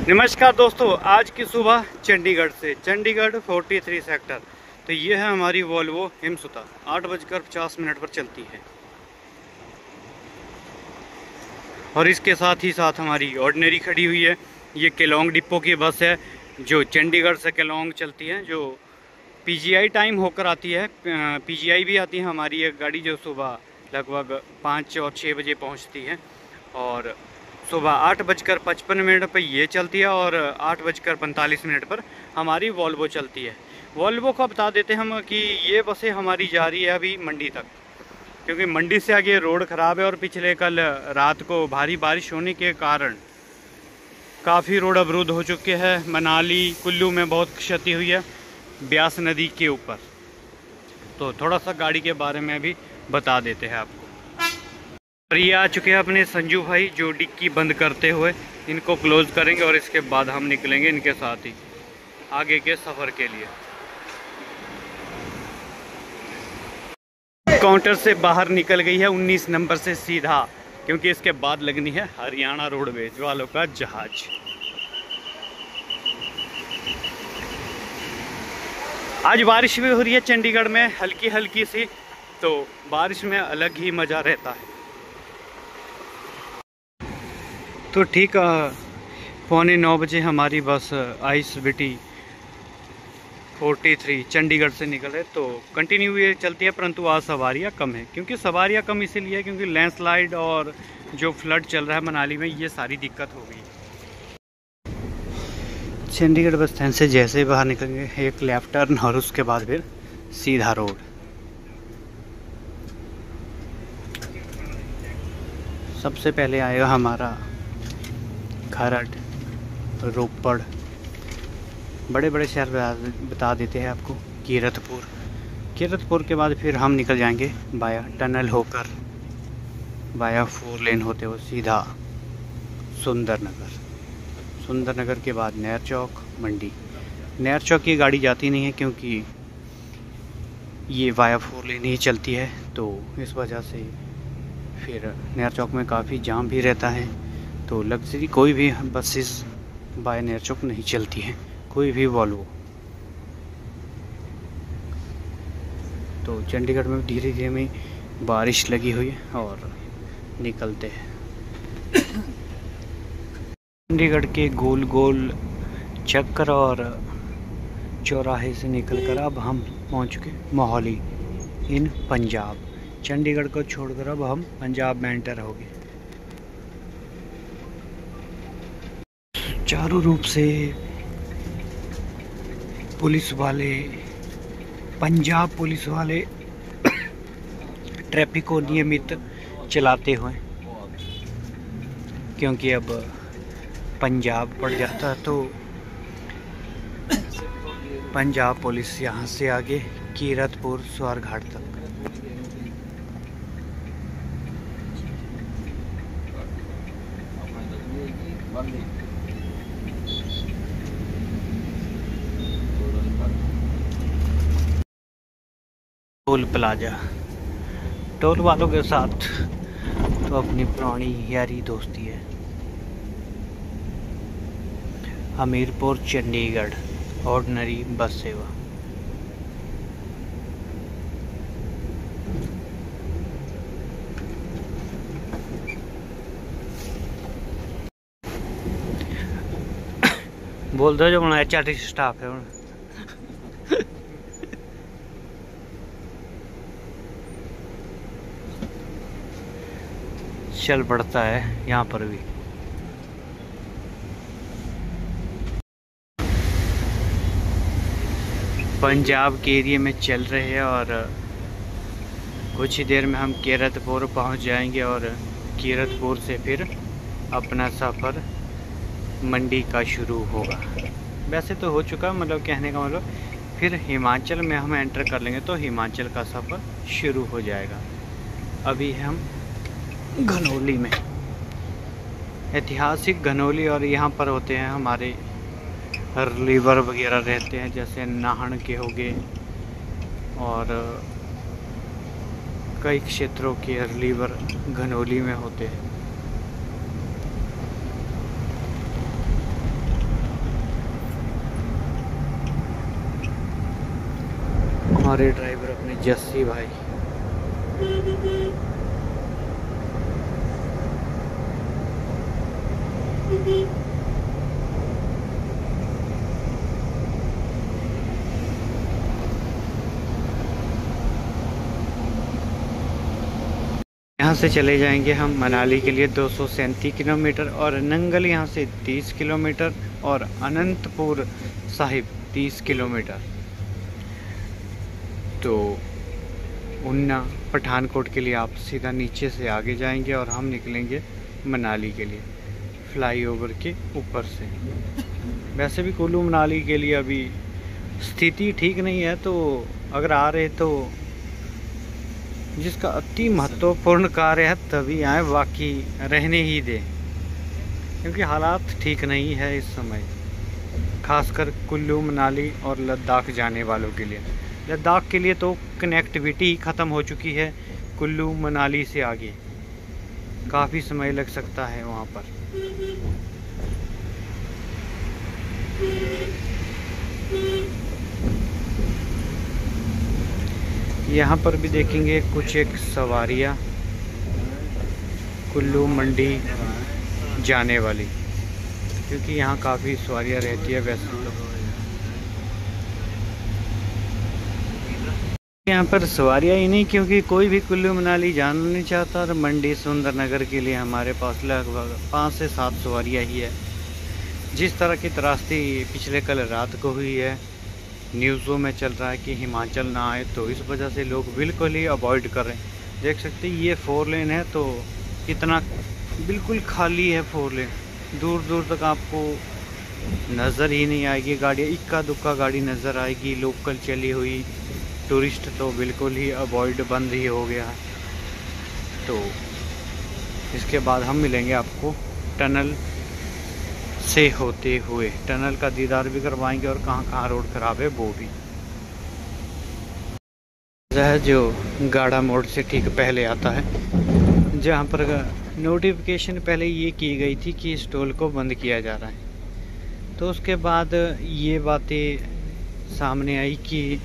नमस्कार दोस्तों, आज की सुबह चंडीगढ़ से चंडीगढ़ 43 सेक्टर। तो ये है हमारी वोल्वो हिमसुता, 8:50 पर चलती है। और इसके साथ ही साथ हमारी ऑर्डिनरी खड़ी हुई है। ये केलोंग डिपो की बस है जो चंडीगढ़ से केलोंग चलती है, जो पीजीआई टाइम होकर आती है। पीजीआई भी आती है हमारी एक गाड़ी जो सुबह लगभग 5 और 6 बजे पहुंचती है, और सुबह 8:55 पर ये चलती है, और 8:45 पर हमारी वोल्वो चलती है। वोल्वो का बता देते हम कि ये बसें हमारी जा रही है अभी मंडी तक, क्योंकि मंडी से आगे रोड ख़राब है और पिछले कल रात को भारी बारिश होने के कारण काफ़ी रोड अवरुद्ध हो चुके हैं। मनाली कुल्लू में बहुत क्षति हुई है ब्यास नदी के ऊपर। तो थोड़ा सा गाड़ी के बारे में भी बता देते हैं आपको। और ये आ चुके हैं अपने संजू भाई, जो डिक्की बंद करते हुए इनको क्लोज करेंगे, और इसके बाद हम निकलेंगे इनके साथ ही आगे के सफ़र के लिए। काउंटर से बाहर निकल गई है 19 नंबर से सीधा, क्योंकि इसके बाद लगनी है हरियाणा रोडवेज वालों का जहाज। आज बारिश भी हो रही है चंडीगढ़ में, हल्की हल्की सी, तो बारिश में अलग ही मज़ा रहता है। तो ठीक 8:45 बजे हमारी बस आईएसबीटी 43 चंडीगढ़ से निकले, तो कंटिन्यू ये चलती है, परंतु आज सवारियाँ कम है। क्योंकि सवारियाँ कम इसीलिए क्योंकि लैंडस्लाइड और जो फ्लड चल रहा है मनाली में, ये सारी दिक्कत हो गई। चंडीगढ़ बस स्टैंड से जैसे ही बाहर निकलेंगे एक लेफ्ट टर्न, और उसके बाद फिर सीधा रोड। सबसे पहले आएगा हमारा खरड़, रोपड़, बड़े बड़े शहर बता देते हैं आपको। कीरतपुर के बाद फिर हम निकल जाएंगे बाया टनल होकर, बाया 4 लेन होते हुए सीधा सुंदरनगर के बाद नहर चौक, मंडी। नहर चौक की गाड़ी जाती नहीं है क्योंकि ये वाया 4 लेन ही चलती है, तो इस वजह से फिर नहर चौक में काफ़ी जाम भी रहता है। तो लग्जरी कोई भी बसेस बाय नहर चौक नहीं चलती है, कोई भी वॉल्वो। तो चंडीगढ़ में धीरे धीरे में बारिश लगी हुई है और निकलते हैं। चंडीगढ़ के गोल गोल चक्कर और चौराहे से निकलकर अब हम पहुंच चुके मोहाली इन पंजाब। चंडीगढ़ को छोड़कर अब हम पंजाब में एंटर हो गए। चारों रूप से पुलिस वाले, पंजाब पुलिस वाले ट्रैफिक को नियमित चलाते हुए, क्योंकि अब पंजाब पड़ जाता तो पंजाब पुलिस यहाँ से आगे कीरतपुर स्वारघाट तक। टोल प्लाजा, टोल वालों के साथ तो अपनी पुरानी यारी दोस्ती है। हमीरपुर चंडीगढ़ ऑर्डिनरी बस सेवा। बोल दो जो बना HRTC स्टाफ है। चल पड़ता है यहाँ पर भी। पंजाब के एरिया में चल रहे हैं, और कुछ ही देर में हम कीरतपुर पहुँच जाएंगे, और कीरतपुर से फिर अपना सफ़र मंडी का शुरू होगा। वैसे तो हो चुका, मतलब कहने का मतलब फिर हिमाचल में हम एंटर कर लेंगे तो हिमाचल का सफ़र शुरू हो जाएगा। अभी हम घनौली में, ऐतिहासिक घनौली, और यहाँ पर होते हैं हमारे रिवर वगैरह रहते हैं, जैसे नाहन के हो गए, और कई क्षेत्रों के रिवर घनौली में होते हैं। हमारे ड्राइवर अपने जस्सी भाई। यहाँ से चले जाएंगे हम मनाली के लिए 237 किलोमीटर, और नंगल यहाँ से 30 किलोमीटर, और अनंतपुर साहिब 30 किलोमीटर। तो उन्ना पठानकोट के लिए आप सीधा नीचे से आगे जाएंगे और हम निकलेंगे मनाली के लिए फ्लाईओवर के ऊपर से। वैसे भी कुल्लू मनाली के लिए अभी स्थिति ठीक नहीं है, तो अगर आ रहे तो जिसका अति महत्वपूर्ण कार्य है तभी आए, बाकी रहने ही दें, क्योंकि हालात ठीक नहीं है इस समय, खासकर कुल्लू मनाली और लद्दाख जाने वालों के लिए। लद्दाख के लिए तो कनेक्टिविटी ही ख़त्म हो चुकी है, कुल्लू मनाली से आगे काफ़ी समय लग सकता है वहाँ पर। यहाँ पर भी देखेंगे कुछ एक सवारियाँ कुल्लू मंडी जाने वाली, क्योंकि यहाँ काफ़ी सवारियाँ रहती है वैसे तो। यहाँ पर सवारियाँ ही नहीं, क्योंकि कोई भी कुल्लू मनाली जाना नहीं चाहता, और मंडी सुंदरनगर के लिए हमारे पास लगभग 5 से 7 सवारियाँ ही है। जिस तरह की त्रासदी पिछले कल रात को हुई है, न्यूज़ों में चल रहा है कि हिमाचल ना आए, तो इस वजह से लोग बिल्कुल ही अवॉइड कर रहे हैं। देख सकते हैं ये 4 लेन है, तो कितना बिल्कुल खाली है 4 लेन, दूर दूर तक आपको नज़र ही नहीं आएगी गाड़ियाँ, इक्का दुक्का गाड़ी नज़र आएगी। लोकल चली हुई, टूरिस्ट तो बिल्कुल ही अवॉइड, बंद ही हो गया है। तो इसके बाद हम मिलेंगे आपको टनल से होते हुए, टनल का दीदार भी करवाएंगे और कहाँ कहाँ रोड ख़राब है वो भी। यह जो गाड़ा मोड़ से ठीक पहले आता है, जहाँ पर नोटिफिकेशन पहले ये की गई थी कि इस टोल को बंद किया जा रहा है, तो उसके बाद ये बातें सामने आई कि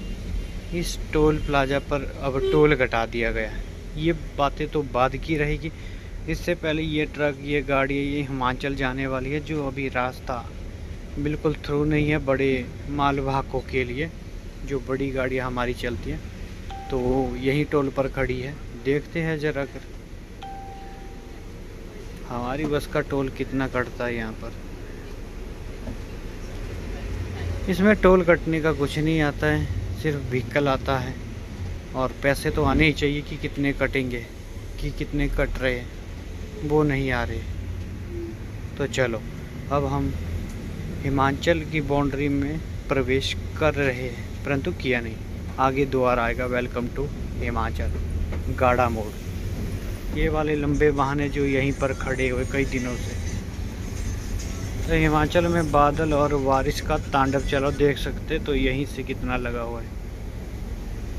इस टोल प्लाजा पर अब टोल घटा दिया गया है। ये बातें तो बाद की रहेगी, इससे पहले ये ट्रक, ये गाड़ी, ये हिमाचल जाने वाली है, जो अभी रास्ता बिल्कुल थ्रू नहीं है बड़े मालवाहकों के लिए, जो बड़ी गाड़ियाँ हमारी चलती हैं, तो वो यही टोल पर खड़ी है। देखते हैं ज़रा कर हमारी बस का टोल कितना कटता है यहाँ पर। इसमें टोल कटने का कुछ नहीं आता है, सिर्फ व्हीकल आता है, और पैसे तो आने ही चाहिए कि कितने कटेंगे, कि कितने कट रहे हैं, वो नहीं आ रहे। तो चलो अब हम हिमाचल की बाउंड्री में प्रवेश कर रहे हैं, परंतु किया नहीं, आगे द्वार आएगा वेलकम टू हिमाचल गाड़ा मोड़। ये वाले लंबे वाहन जो यहीं पर खड़े हुए कई दिनों से। तो हिमाचल में बादल और बारिश का तांडव चलो देख सकते, तो यहीं से कितना लगा हुआ है।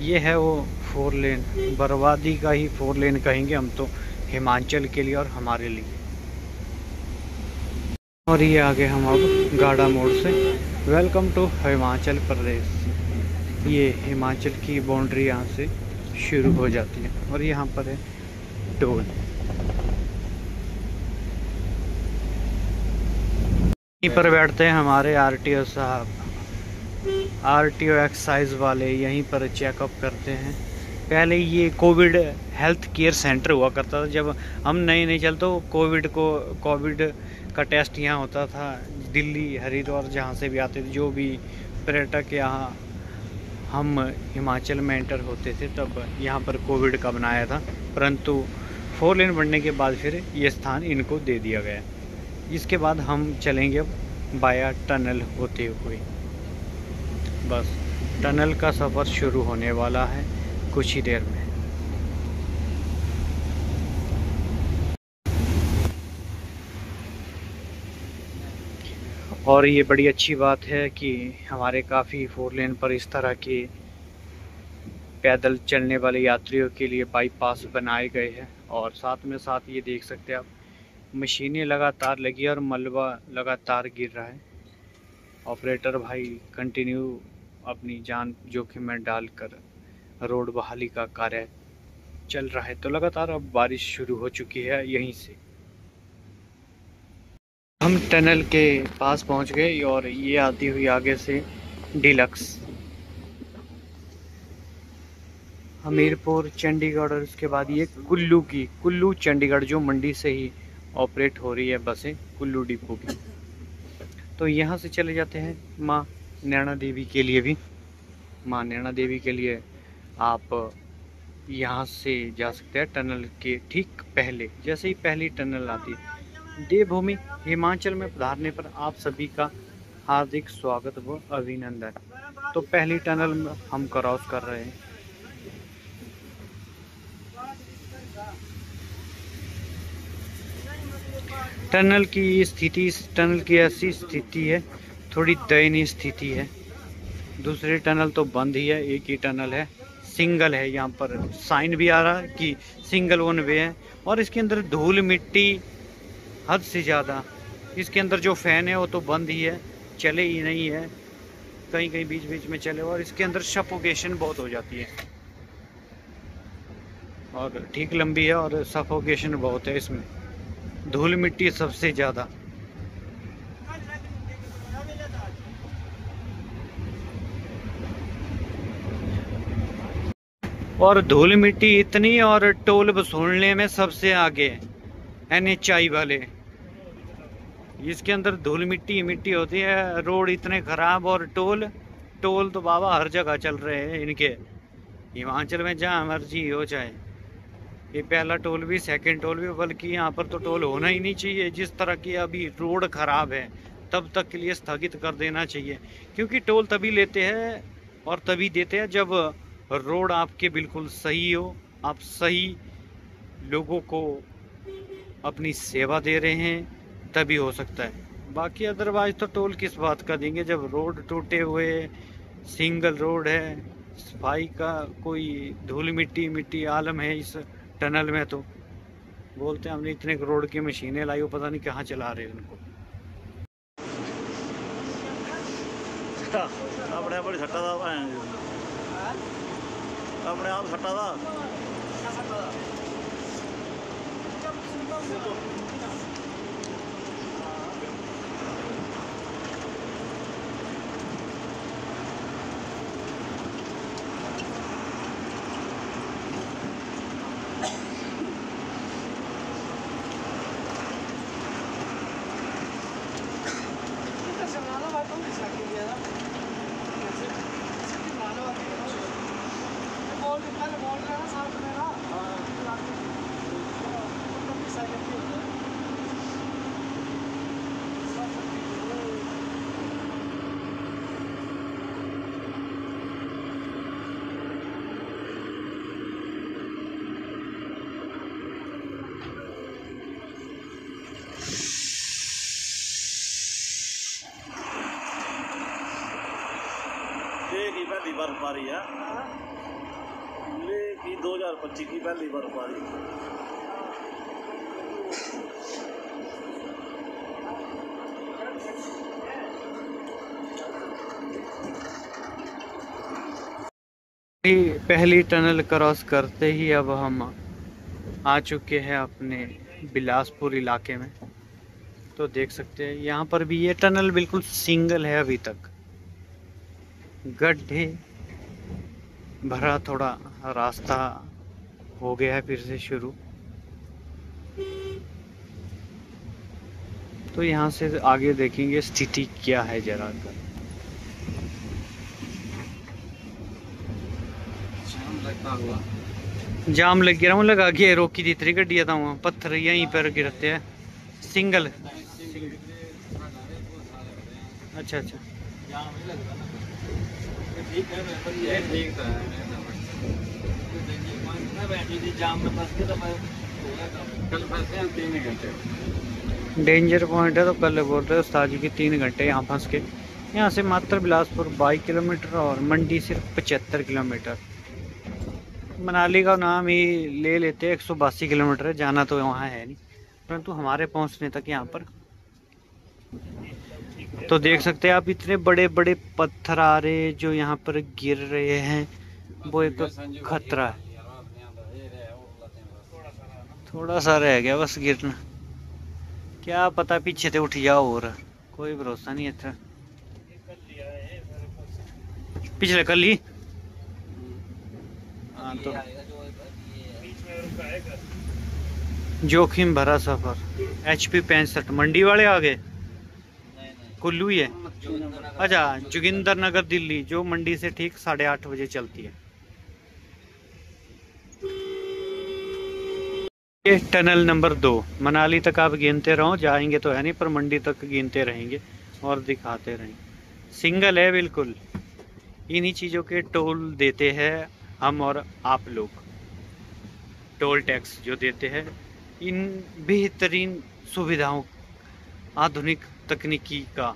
ये है वो 4 लेन, बर्बादी का ही 4 लेन कहेंगे हम तो, हिमाचल के लिए और हमारे लिए। और ये आगे हम अब गाड़ा मोड़ से वेलकम टू हिमाचल प्रदेश, ये हिमाचल की बाउंड्री यहाँ से शुरू हो जाती है, और यहाँ पर है टोल। यहीं पर बैठते हैं हमारे आरटीओ साहब, आरटीओ एक्साइज वाले, यहीं पर चेकअप करते हैं। पहले ये कोविड हेल्थ केयर सेंटर हुआ करता था, जब हम नए चलते तो कोविड का टेस्ट यहाँ होता था। दिल्ली, हरिद्वार जहाँ से भी आते थे, जो भी पर्यटक यहाँ हम हिमाचल में एंटर होते थे, तब यहाँ पर कोविड का बनाया था, परंतु 4 लेन बनने के बाद फिर ये स्थान इनको दे दिया गया। इसके बाद हम चलेंगे अब बाया टनल होते हुए। बस टनल का सफ़र शुरू होने वाला है कुछ ही देर में। और ये बड़ी अच्छी बात है कि हमारे काफ़ी 4 लेन पर इस तरह के पैदल चलने वाले यात्रियों के लिए बाईपास बनाए गए हैं, और साथ में साथ ये देख सकते हैं आप, मशीनें लगातार लगी और मलबा लगातार गिर रहा है। ऑपरेटर भाई कंटिन्यू अपनी जान जोखिम में डालकर रोड बहाली का कार्य चल रहा है। तो लगातार अब बारिश शुरू हो चुकी है। यहीं से हम टनल के पास पहुंच गए और ये आती हुई आगे से डीलक्स हमीरपुर चंडीगढ़, और उसके बाद ये कुल्लू चंडीगढ़ जो मंडी से ही ऑपरेट हो रही है बसें कुल्लू डिपो की। तो यहाँ से चले जाते हैं माँ नैना देवी के लिए भी। माँ नैना देवी के लिए आप यहाँ से जा सकते हैं टनल के ठीक पहले, जैसे ही पहली टनल आती है। देवभूमि हिमाचल में पधारने पर आप सभी का हार्दिक स्वागत व अभिनंदन। तो पहली टनल हम क्रॉस कर रहे हैं। टनल की स्थिति, इस टनल की ऐसी स्थिति है, थोड़ी दयनीय स्थिति है। दूसरी टनल तो बंद ही है, एक ही टनल है, सिंगल है। यहाँ पर साइन भी आ रहा है कि सिंगल वन वे है। और इसके अंदर धूल मिट्टी हद से ज़्यादा। इसके अंदर जो फैन है वो तो बंद ही है, चले ही नहीं है, कहीं कहीं बीच बीच में चले। और इसके अंदर सफोकेशन बहुत हो जाती है, और ठीक लंबी है और सफोकेशन बहुत है इसमें, धूल मिट्टी सबसे ज़्यादा। और धूल मिट्टी इतनी, और टोल वसूलने में सबसे आगे NHI वाले। इसके अंदर धूल मिट्टी मिट्टी होती है, रोड इतने खराब, और टोल तो बाबा हर जगह चल रहे हैं इनके, हिमाचल में जहाँ मर्जी हो चाहे। ये पहला टोल भी, सेकंड टोल भी, बल्कि यहाँ पर तो टोल होना ही नहीं चाहिए। जिस तरह की अभी रोड खराब है तब तक के लिए स्थगित कर देना चाहिए, क्योंकि टोल तभी लेते हैं और तभी देते हैं जब रोड आपके बिल्कुल सही हो, आप सही लोगों को अपनी सेवा दे रहे हैं, तभी हो सकता है। बाकी अदरवाइज तो टोल किस बात का देंगे जब रोड टूटे हुए, सिंगल रोड है, सफाई का कोई धूल मिट्टी आलम है इस टनल में। तो बोलते हैं हमने इतने करोड़ की मशीनें लाई, वो पता नहीं कहाँ चला रहे हैं उनको। अपने आप छट्टा था, अपने आप छट्टा था। की पहली बर्फबारी है, की 2025 की पहली बर्फबारी। पहली टनल क्रॉस करते ही अब हम आ चुके हैं अपने बिलासपुर इलाके में। तो देख सकते हैं यहाँ पर भी ये टनल बिल्कुल सिंगल है। अभी तक गड्ढे भरा थोड़ा रास्ता हो गया है फिर से शुरू। तो यहाँ से आगे देखेंगे स्थिति क्या है जरा कर। जाम लग गया, लगा के रोकी थी इतनी गड्डियाँ था वहाँ, पत्थर यहीं पर गिरते हैं सिंगल। अच्छा अच्छा, डेंजर पॉइंट है। तो कल बोल रहे उस्ताद जी की 3 घंटे यहाँ फंस के। यहाँ से मात्र बिलासपुर 22 किलोमीटर और मंडी सिर्फ 75 किलोमीटर। मनाली का नाम ही ले लेते हैं, 182 किलोमीटर है, जाना तो वहाँ है नहीं, परंतु हमारे पहुँचने तक यहाँ पर। तो देख सकते हैं आप इतने बड़े बड़े पत्थर आ रहे जो यहाँ पर गिर रहे हैं, वो एक खतरा है। थोड़ा सा रह गया बस गिरना, क्या पता पीछे से उठ जाओ, और कोई भरोसा नहीं अच्छा। पिछले कल ही हाँ, तो जोखिम भरा सफर। HP 65 मंडी वाले आ गए, कुल्लू ही है। अच्छा, जोगिंदर नगर दिल्ली, जो मंडी से ठीक 8:30 बजे चलती है। ये टनल नंबर 2 मनाली तक आप गिनते रहो, जाएंगे तो है नहीं, पर मंडी तक गिनते रहेंगे और दिखाते रहेंगे। सिंगल है बिल्कुल। इन्हीं चीज़ों के टोल देते हैं हम और आप लोग, टोल टैक्स जो देते हैं इन बेहतरीन सुविधाओं, आधुनिक तकनीकी का।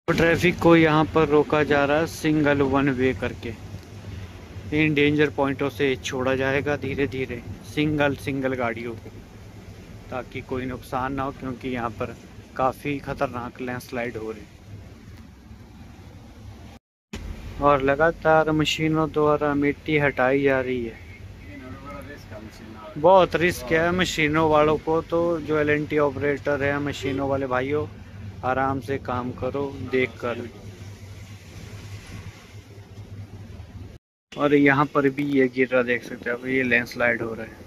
ट्रैफिक को यहाँ पर रोका जा रहा है सिंगल वन वे करके। इन डेंजर पॉइंटों से छोड़ा जाएगा धीरे धीरे सिंगल गाड़ियों को, ताकि कोई नुकसान ना हो, क्योंकि यहाँ पर काफ़ी खतरनाक लैंडस्लाइड हो रही और लगातार मशीनों द्वारा मिट्टी हटाई जा रही है। बहुत रिस्क है मशीनों वालों को, तो जो LNT ऑपरेटर है, मशीनों वाले भाइयों, आराम से काम करो देख कर। और यहाँ पर भी ये गिर रहा, देख सकते हैं आप, ये लैंडस्लाइड हो रहा है।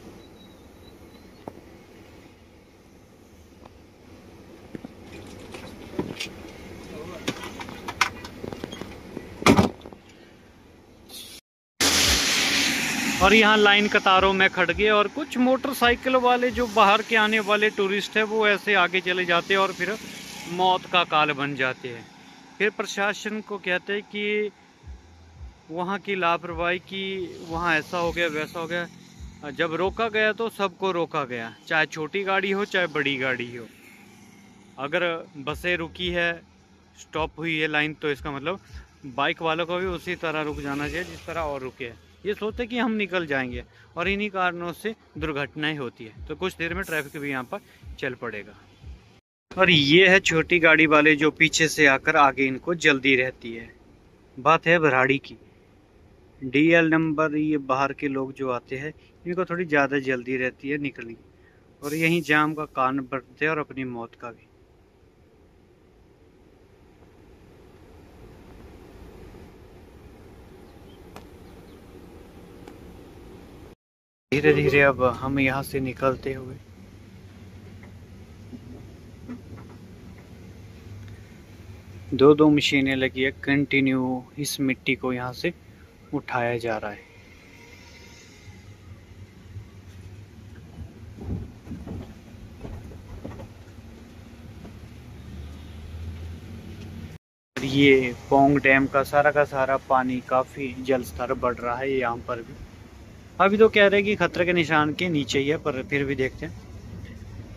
और यहाँ लाइन कतारों में खड़ गए, और कुछ मोटरसाइकिल वाले जो बाहर के आने वाले टूरिस्ट है वो ऐसे आगे चले जाते हैं और फिर मौत का काल बन जाते हैं। फिर प्रशासन को कहते हैं कि वहाँ की लापरवाही की, वहाँ ऐसा हो गया वैसा हो गया। जब रोका गया तो सबको रोका गया, चाहे छोटी गाड़ी हो चाहे बड़ी गाड़ी हो। अगर बसें रुकी है, स्टॉप हुई है लाइन, तो इसका मतलब बाइक वालों को भी उसी तरह रुक जाना चाहिए जिस तरह और रुके हैं। ये सोचते कि हम निकल जाएंगे, और इन्हीं कारणों से दुर्घटनाएं होती है। तो कुछ देर में ट्रैफिक भी यहाँ पर चल पड़ेगा। और ये है छोटी गाड़ी वाले जो पीछे से आकर आगे इनको जल्दी रहती है। बात है भराड़ी की, DL नंबर, ये बाहर के लोग जो आते हैं इनको थोड़ी ज़्यादा जल्दी रहती है निकलने की, और यहीं जाम का कारण बढ़ते हैं और अपनी मौत का भी। धीरे धीरे अब हम यहाँ से निकलते हुए दो मशीनें लगी है, कंटिन्यू इस मिट्टी को यहाँ से उठाया जा रहा है। ये पोंग डैम का सारा पानी, काफ़ी जल स्तर बढ़ रहा है यहाँ पर भी। अभी तो कह रहे हैं कि खतरे के निशान के नीचे ही है, पर फिर भी देखते हैं।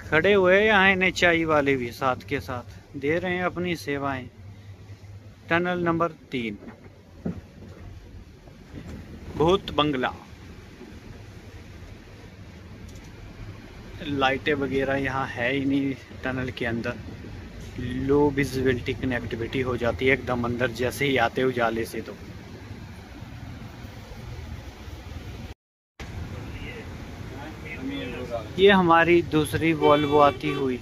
खड़े हुए यहाँ NHI वाले भी साथ के साथ दे रहे हैं अपनी सेवाएं। टनल नंबर 3 भूत बंगला, लाइटें वगैरह यहाँ है ही नहीं टनल के अंदर। लो विजिबिलिटी कनेक्टिविटी हो जाती है एकदम अंदर जैसे ही आते उजाले से। तो ये हमारी दूसरी वॉल्वो आती हुई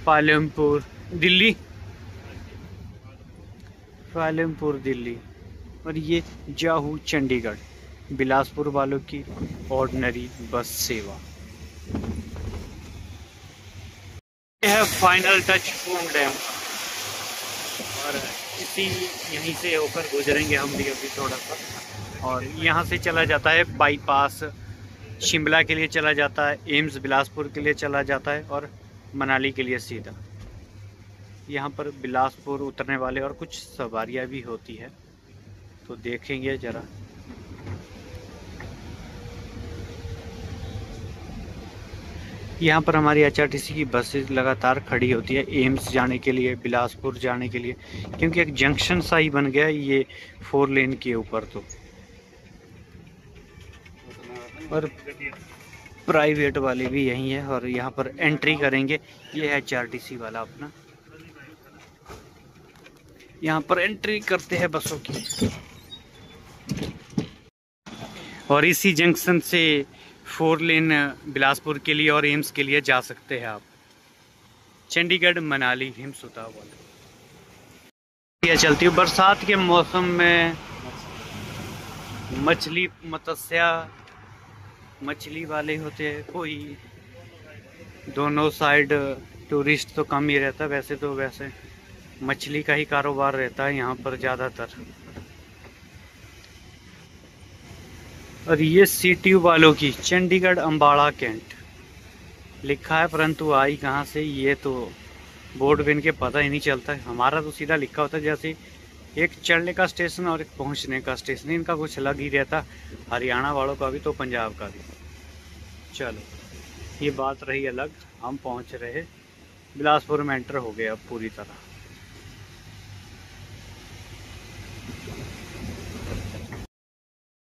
पालमपुर दिल्ली, और ये जाहू चंडीगढ़, बिलासपुर वालों की ऑर्डिनरी बस सेवा। यह है फाइनल टच पोंग डैम, और इसी यहीं से होकर गुजरेंगे हम भी अभी थोड़ा सा। और यहाँ से चला जाता है बाईपास, शिमला के लिए चला जाता है, एम्स बिलासपुर के लिए चला जाता है, और मनाली के लिए सीधा। यहाँ पर बिलासपुर उतरने वाले और कुछ सवारियाँ भी होती है, तो देखेंगे ज़रा। यहाँ पर हमारी HRTC की बसेस लगातार खड़ी होती है एम्स जाने के लिए, बिलासपुर जाने के लिए, क्योंकि एक जंक्शन सा ही बन गया है ये 4 लेन के ऊपर। तो और प्राइवेट वाले भी यही है, और यहाँ पर एंट्री करेंगे। ये है HRTC वाला अपना, यहाँ पर एंट्री करते हैं बसों की, और इसी जंक्शन से 4 लेन बिलासपुर के लिए और एम्स के लिए जा सकते हैं आप। चंडीगढ़ मनाली हिमसुता वाला चलती हूँ। बरसात के मौसम में मछली मछली वाले होते हैं, कोई दोनों साइड टूरिस्ट तो कम ही रहता है, वैसे तो वैसे मछली का ही कारोबार रहता है यहाँ पर ज़्यादातर। और ये सिटी वालों की चंडीगढ़ अम्बाड़ा कैंट लिखा है, परंतु आई कहाँ से ये तो बोर्ड पे इनके पता ही नहीं चलता है। हमारा तो सीधा लिखा होता है, जैसे एक चढ़ने का स्टेशन और एक पहुँचने का स्टेशन, इनका कुछ अलग ही रहता, हरियाणा वालों का भी तो पंजाब का भी। चलो ये बात रही अलग, हम पहुँच रहे बिलासपुर में, एंटर हो गए अब पूरी तरह।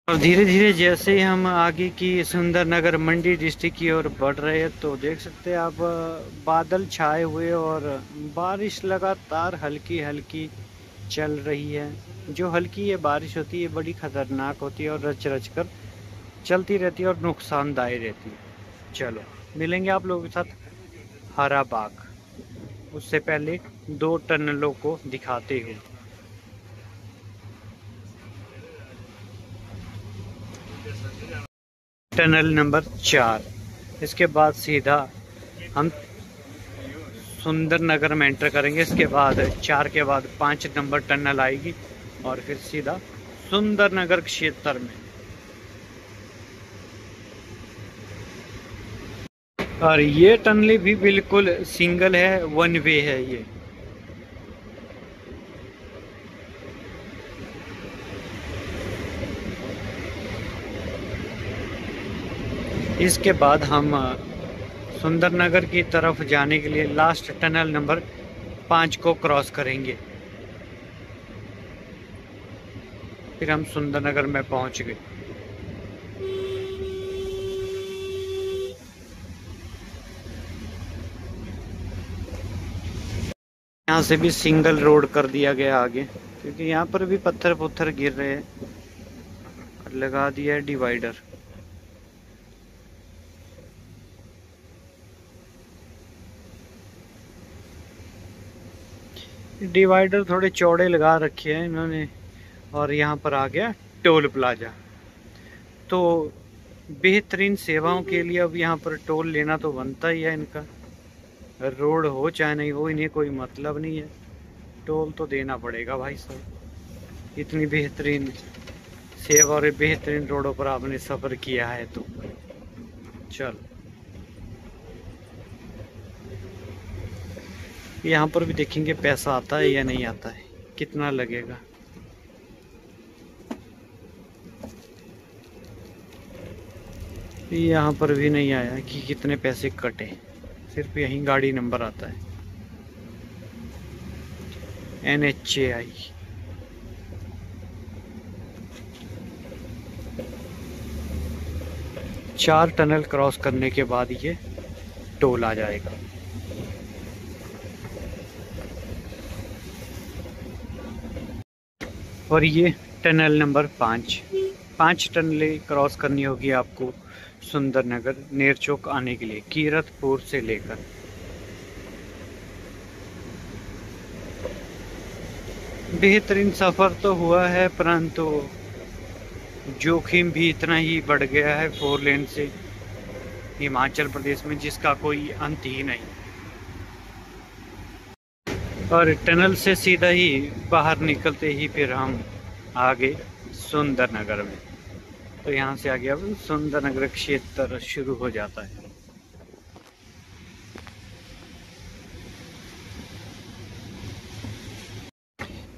और धीरे धीरे जैसे हम आगे की सुंदरनगर मंडी डिस्ट्रिक्ट की ओर बढ़ रहे हैं तो देख सकते हैं आप बादल छाए हुए और बारिश लगातार हल्की हल्की चल रही है। जो हल्की ये बारिश होती है बड़ी खतरनाक होती है और रच रच कर चलती रहती है और नुकसानदायी रहती है। चलो मिलेंगे आप लोगों के साथ हरा बाग, उससे पहले 2 टनलों को दिखाते हुए। टनल नंबर 4, इसके बाद सीधा हम सुंदरनगर में एंटर करेंगे। इसके बाद 4 के बाद 5 नंबर टनल आएगी और फिर सीधा सुंदरनगर क्षेत्र में। और ये टनल भी बिल्कुल सिंगल है, 1 वे है ये। इसके बाद हम सुंदरनगर की तरफ जाने के लिए लास्ट टनल नंबर 5 को क्रॉस करेंगे, फिर हम सुंदरनगर में पहुंच गए। यहाँ से भी सिंगल रोड कर दिया गया आगे, क्योंकि यहाँ पर भी पत्थर पुत्थर गिर रहे हैं, लगा दिया है डिवाइडर। डिवाइडर थोड़े चौड़े लगा रखे हैं इन्होंने। और यहाँ पर आ गया टोल प्लाजा, तो बेहतरीन सेवाओं के लिए अब यहाँ पर टोल लेना तो बनता ही है इनका। रोड हो चाहे नहीं हो, इन्हें कोई मतलब नहीं है, टोल तो देना पड़ेगा भाई साहब। इतनी बेहतरीन सेवा और बेहतरीन रोडों पर आपने सफ़र किया है तो। चलो यहाँ पर भी देखेंगे पैसा आता है या नहीं आता है, कितना लगेगा। यहाँ पर भी नहीं आया कि कितने पैसे कटे, सिर्फ यहीं गाड़ी नंबर आता है NHAI। चार टनल क्रॉस करने के बाद ये टोल आ जाएगा। और ये टनल नंबर 5 टनलें क्रॉस करनी होगी आपको सुंदरनगर नेरचौक आने के लिए, कीरतपुर से लेकर। बेहतरीन सफ़र तो हुआ है, परंतु जोखिम भी इतना ही बढ़ गया है 4 लेन से हिमाचल प्रदेश में, जिसका कोई अंत ही नहीं। और टनल से सीधा ही बाहर निकलते ही फिर हम आ गए सुंदरनगर में। तो यहाँ से आगे अब सुंदरनगर क्षेत्र शुरू हो जाता है।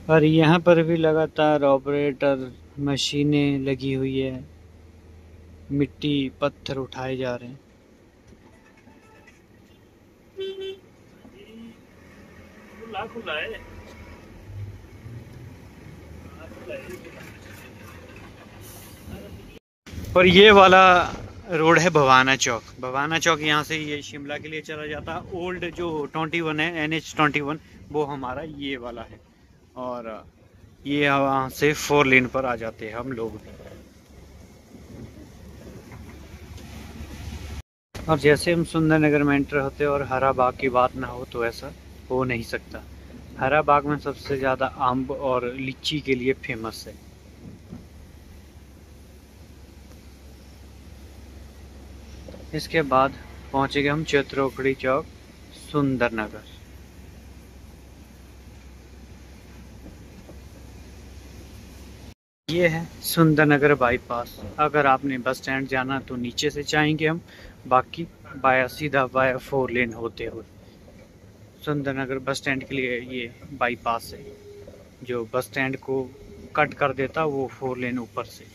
और यहाँ पर भी लगातार ऑपरेटर मशीनें लगी हुई है, मिट्टी पत्थर उठाए जा रहे हैं। और ये वाला रोड है भवाना चौक। भवाना चौक यहाँ से ये शिमला के लिए चला जाता है। ओल्ड जो 21 है NH21 वो हमारा ये वाला है। और ये वहाँ से 4 लेन पर आ जाते हैं हम लोग भी। और जैसे हम सुंदरनगर में एंटर होते हैं और हरा बाग की बात ना हो तो ऐसा हो नहीं सकता। हरा बाग में सबसे ज़्यादा अम्ब और लीची के लिए फेमस है। इसके बाद पहुँचेंगे हम चित्रोखड़ी चौक, सुंदरनगर। ये है सुंदरनगर बाईपास। अगर आपने बस स्टैंड जाना तो नीचे से जाएंगे हम, बाकी सीधा बाया 4 लेन होते हुए सुंदरनगर बस स्टैंड के लिए ये बाईपास है जो बस स्टैंड को कट कर देता वो 4 लेन ऊपर से।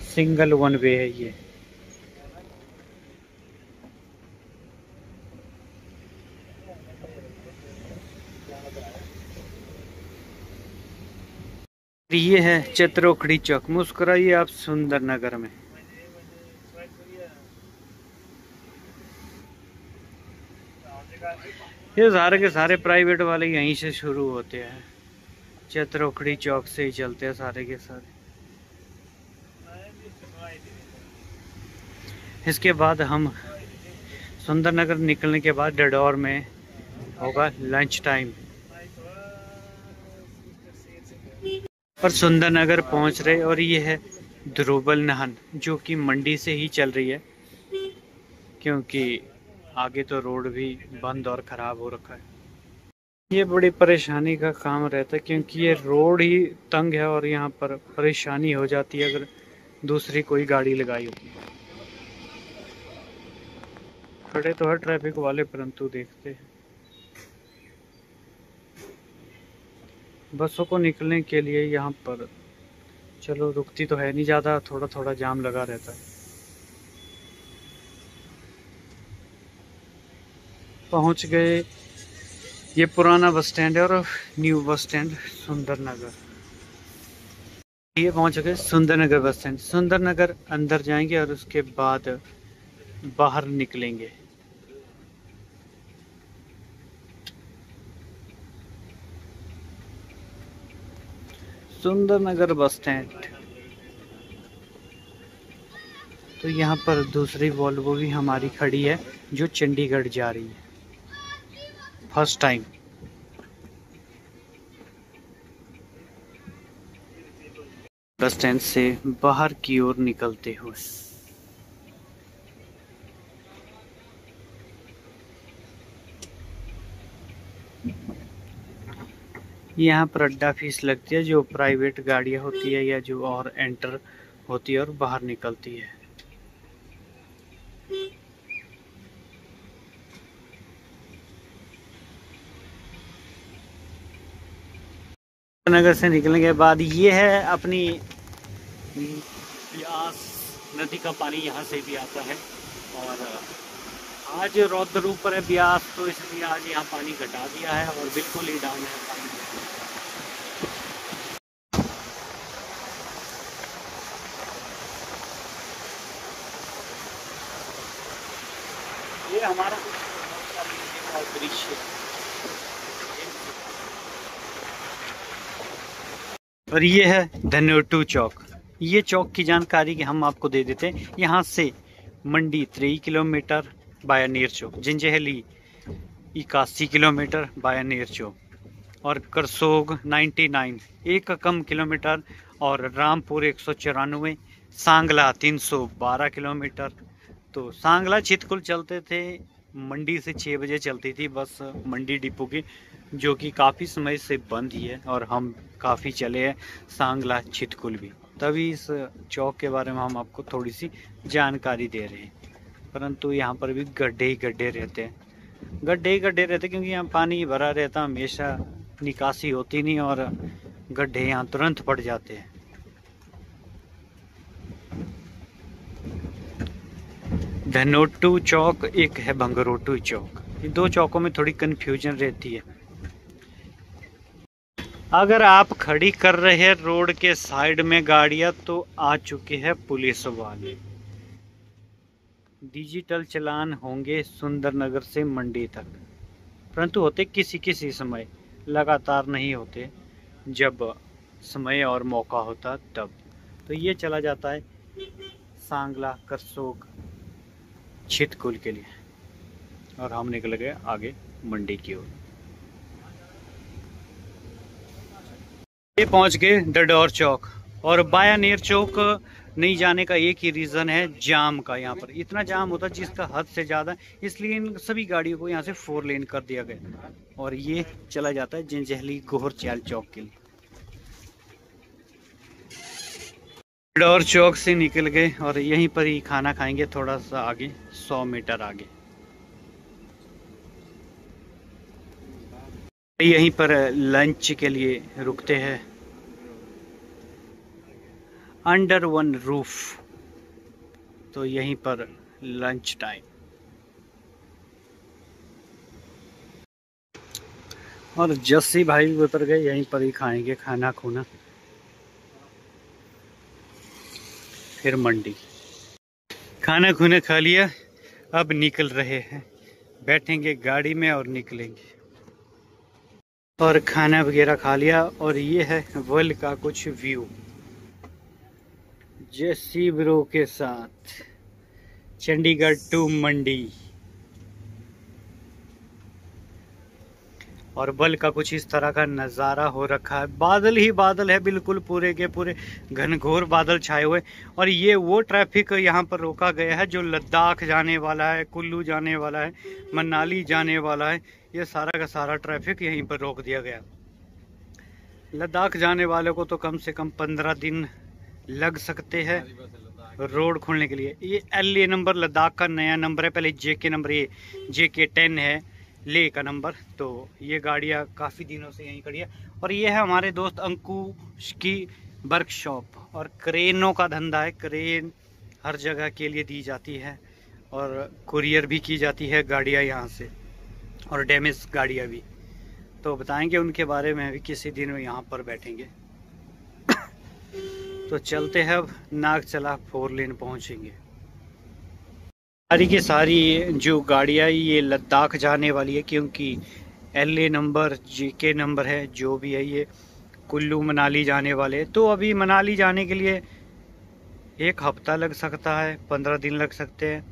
सिंगल 1 वे है ये। ये है चित्रोखड़ी चौक। मुस्कुराइए आप सुंदरनगर में। ये सारे के सारे प्राइवेट वाले यहीं से शुरू होते हैं, चित्रोखड़ी चौक से ही चलते हैं सारे के सारे। इसके बाद हम सुंदरनगर निकलने के बाद डडौर में होगा लंच टाइम। पर सुंदरनगर पहुंच रहे और ये है ध्रुबल नहन जो कि मंडी से ही चल रही है, क्योंकि आगे तो रोड भी बंद और ख़राब हो रखा है। ये बड़ी परेशानी का काम रहता है क्योंकि ये रोड ही तंग है और यहाँ पर परेशानी हो जाती है अगर दूसरी कोई गाड़ी लगाई होती है। खड़े तो हर ट्रैफिक वाले परंतु देखते हैं। बसों को निकलने के लिए यहाँ पर चलो रुकती तो है नहीं ज़्यादा, थोड़ा थोड़ा जाम लगा रहता है। पहुँच गए। ये पुराना बस स्टैंड है और न्यू बस स्टैंड सुंदरनगर। ये पहुँच गए सुंदरनगर बस स्टैंड। सुंदरनगर अंदर जाएंगे और उसके बाद बाहर निकलेंगे। Sundernagar bus stand. तो यहाँ पर दूसरी वॉल्वो भी हमारी खड़ी है जो चंडीगढ़ जा रही है फर्स्ट टाइम। बस स्टैंड से बाहर की ओर निकलते हुए यहाँ पर अड्डा फीस लगती है जो प्राइवेट गाड़ियाँ होती है या जो और एंटर होती है और बाहर निकलती है। नगर से निकलने के बाद ये है अपनी ब्यास नदी का पानी यहाँ से भी आता है और आज रौद्र रूप पर है ब्यास, तो इसलिए आज यहाँ पानी घटा दिया है और बिल्कुल ही डाउन है पानी। ये हमारा दृश्य और ये है धनोटू चौक। ये चौक की जानकारी कि हम आपको दे देते हैं। यहाँ से मंडी 3 किलोमीटर बाया नीरचो, जिंजहली 81 किलोमीटर बाया नीरचो और करसोग 99 एक कम किलोमीटर और रामपुर 194, सांगला 312 किलोमीटर। तो सांगला चितकुल चलते थे, मंडी से 6 बजे चलती थी बस मंडी डिपो की, जो कि काफ़ी समय से बंद ही है और हम काफ़ी चले हैं सांगला चितकुल भी। तभी इस चौक के बारे में हम आपको थोड़ी सी जानकारी दे रहे हैं। परंतु यहाँ पर भी गड्ढे ही गड्ढे रहते हैं, गड्ढे ही गड्ढे रहते क्योंकि यहाँ पानी भरा रहता, हमेशा निकासी होती नहीं और गड्ढे यहाँ तुरंत पड़ जाते हैं। धनोटू चौक एक है भंगरोटू चौक। ये दो चौकों में थोड़ी कन्फ्यूजन रहती है। अगर आप खड़ी कर रहे हैं रोड के साइड में गाड़ियां तो आ चुके हैं पुलिस वाले। डिजिटल चालान होंगे सुंदरनगर से मंडी तक, परंतु होते किसी किसी समय, लगातार नहीं होते, जब समय और मौका होता तब। तो ये चला जाता है सांगला करसोग छितकुल के लिए, और हम निकल गए आगे मंडी की ओर। ये पहुंच गए डडौर चौक, और बायानेर चौक नहीं जाने का एक ही रीज़न है जाम का। यहाँ पर इतना जाम होता है जिसका हद से ज़्यादा, इसलिए इन सभी गाड़ियों को यहाँ से 4 लेन कर दिया गया, और ये चला जाता है जंजहली गोहर चाल चौक के लिए। डडौर चौक से निकल गए और यहीं पर ही खाना खाएंगे, थोड़ा सा आगे 100 मीटर आगे। यहीं पर लंच के लिए रुकते हैं, अंडर वन रूफ, तो यहीं पर लंच टाइम। और जस्सी भाई भी उतर गए, यहीं पर ही खाएंगे खाना खूना, फिर मंडी। खाना खूना खा लिया, अब निकल रहे हैं, बैठेंगे गाड़ी में और निकलेंगे। और खाना वगैरह खा लिया, और ये है वर्ल्ड का कुछ व्यू जस्सी ब्रो के साथ चंडीगढ़ टू मंडी। और बल का कुछ इस तरह का नज़ारा हो रखा है, बादल ही बादल है, बिल्कुल पूरे के पूरे घनघोर बादल छाए हुए। और ये वो ट्रैफिक यहाँ पर रोका गया है जो लद्दाख जाने वाला है, कुल्लू जाने वाला है, मनाली जाने वाला है, ये सारा का सारा ट्रैफिक यहीं पर रोक दिया गया। लद्दाख जाने वाले को तो कम से कम 15 दिन लग सकते हैं रोड खोलने के लिए। ये LA नंबर लद्दाख का नया नंबर है, पहले JK नंबर, ये JK 10 है ले का नंबर। तो ये गाड़ियाँ काफ़ी दिनों से यहीं खड़ी है। और ये है हमारे दोस्त अंकुश की वर्कशॉप, और क्रेनों का धंधा है, क्रेन हर जगह के लिए दी जाती है, और कुरियर भी की जाती है गाड़ियाँ यहाँ से, और डैमेज गाड़ियाँ भी। तो बताएंगे उनके बारे में भी किसी दिन यहाँ पर बैठेंगे। तो चलते हैं, अब नागचला 4 लेन पहुँचेंगे। सारी की सारी जो गाड़ियाँ ये लद्दाख जाने वाली है, क्योंकि LA नंबर JK नंबर है, जो भी है ये कुल्लू मनाली जाने वाले। तो अभी मनाली जाने के लिए 1 हफ्ता लग सकता है, 15 दिन लग सकते हैं,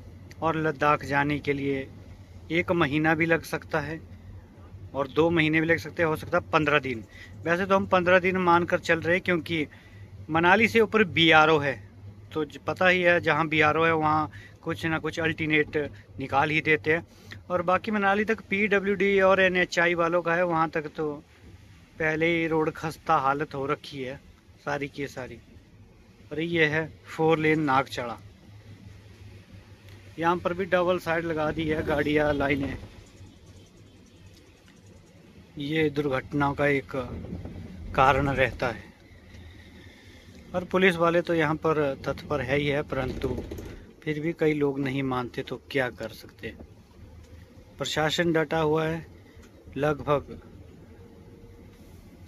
और लद्दाख जाने के लिए 1 महीना भी लग सकता है, और 2 महीने भी लग सकते हैं, हो सकता है 15 दिन। वैसे तो हम 15 दिन मान कर चल रहे हैं, क्योंकि मनाली से ऊपर BRO है, तो पता ही है जहाँ BRO है वहाँ कुछ ना कुछ अल्टरनेट निकाल ही देते हैं। और बाकी मनाली तक PWD और NHI वालों का है, वहाँ तक तो पहले ही रोड खस्ता हालत हो रखी है सारी की सारी। और ये है 4 लेन नागचला, यहाँ पर भी डबल साइड लगा दी है, गाड़ियाँ लाइनें। ये दुर्घटनाओं का एक कारण रहता है, और पुलिस वाले तो यहाँ पर तत्पर है ही है, परंतु फिर भी कई लोग नहीं मानते, तो क्या कर सकते। प्रशासन डटा हुआ है, लगभग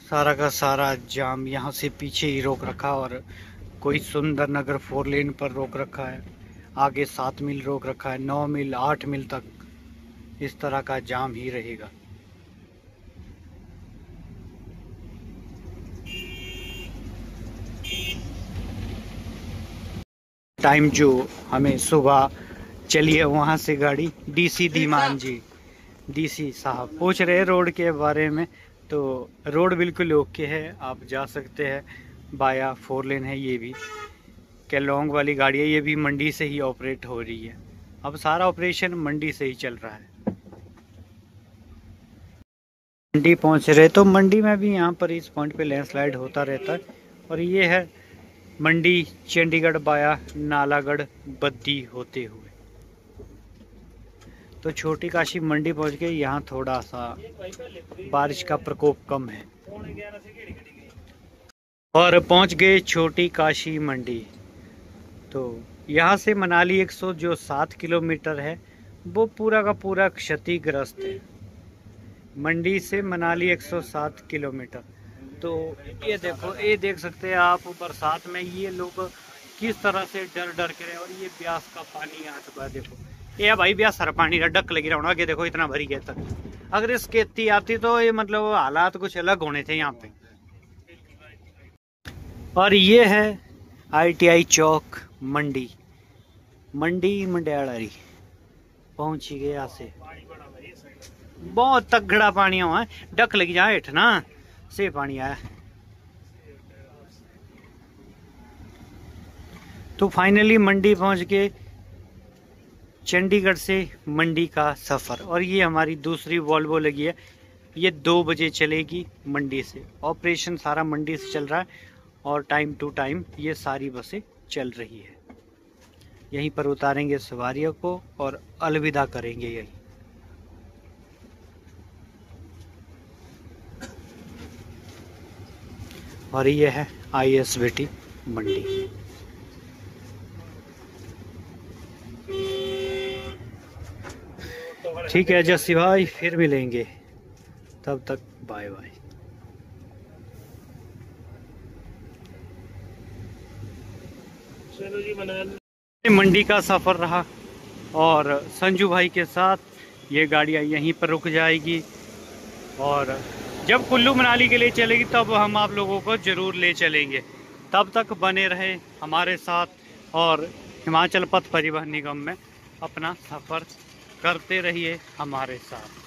सारा का सारा जाम यहाँ से पीछे ही रोक रखा, और कोई सुंदरनगर 4 लेन पर रोक रखा है, आगे 7 मील रोक रखा है, 9 मील 8 मील तक इस तरह का जाम ही रहेगा। टाइम जो हमें सुबह चली है वहाँ से गाड़ी DC धीमान जी, DC साहब पूछ रहे हैं रोड के बारे में। तो रोड बिल्कुल ओके है, आप जा सकते हैं, बाया 4 लेन है। ये भी केलोंग वाली गाड़ी है, ये भी मंडी से ही ऑपरेट हो रही है, अब सारा ऑपरेशन मंडी से ही चल रहा है। मंडी पहुँच रहे, तो मंडी में भी यहाँ पर इस पॉइंट पे लैंडस्लाइड होता रहता है। और ये है मंडी चंडीगढ़ बाया नालागढ़ बद्दी होते हुए। तो छोटी काशी मंडी पहुंच गए, यहाँ थोड़ा सा बारिश का प्रकोप कम है, और पहुंच गए छोटी काशी मंडी। तो यहाँ से मनाली 107 किलोमीटर है, वो पूरा का पूरा क्षतिग्रस्त है। मंडी से मनाली 107 किलोमीटर। तो ये देखो, ये देख सकते हैं आप बरसात में ये लोग किस तरह से डर डर के रहे। और ये ब्यास का पानी यहाँ पे देखो, ये भाई ब्यास सारा पानी डक लगी रहा आगे देखो, इतना भरी गया तक। अगर इस खेती आती तो ये मतलब हालात कुछ अलग होने थे यहाँ पे। और ये है ITI चौक मंडी, मंडियाड़ी पहुंच ही गया से। बहुत तगड़ा पानी हुआ है, डक लगी जाए हेठ ना से पानी आया। तो फाइनली मंडी पहुंच के चंडीगढ़ से मंडी का सफर। और ये हमारी दूसरी वॉल्वो लगी है, ये 2 बजे चलेगी मंडी से। ऑपरेशन सारा मंडी से चल रहा है और टाइम टू टाइम ये सारी बसें चल रही है। यहीं पर उतारेंगे सवारियों को और अलविदा करेंगे यही। और ये है ISBT मंडी। ठीक है जस्सी भाई, फिर मिलेंगे, तब तक बाय बाय। मंडी का सफर रहा और संजू भाई के साथ ये गाड़ियाँ यहीं पर रुक जाएगी। और जब कुल्लू मनाली के लिए चलेगी तब हम आप लोगों को जरूर ले चलेंगे। तब तक बने रहे हमारे साथ और हिमाचल पथ परिवहन निगम में अपना सफ़र करते रहिए हमारे साथ।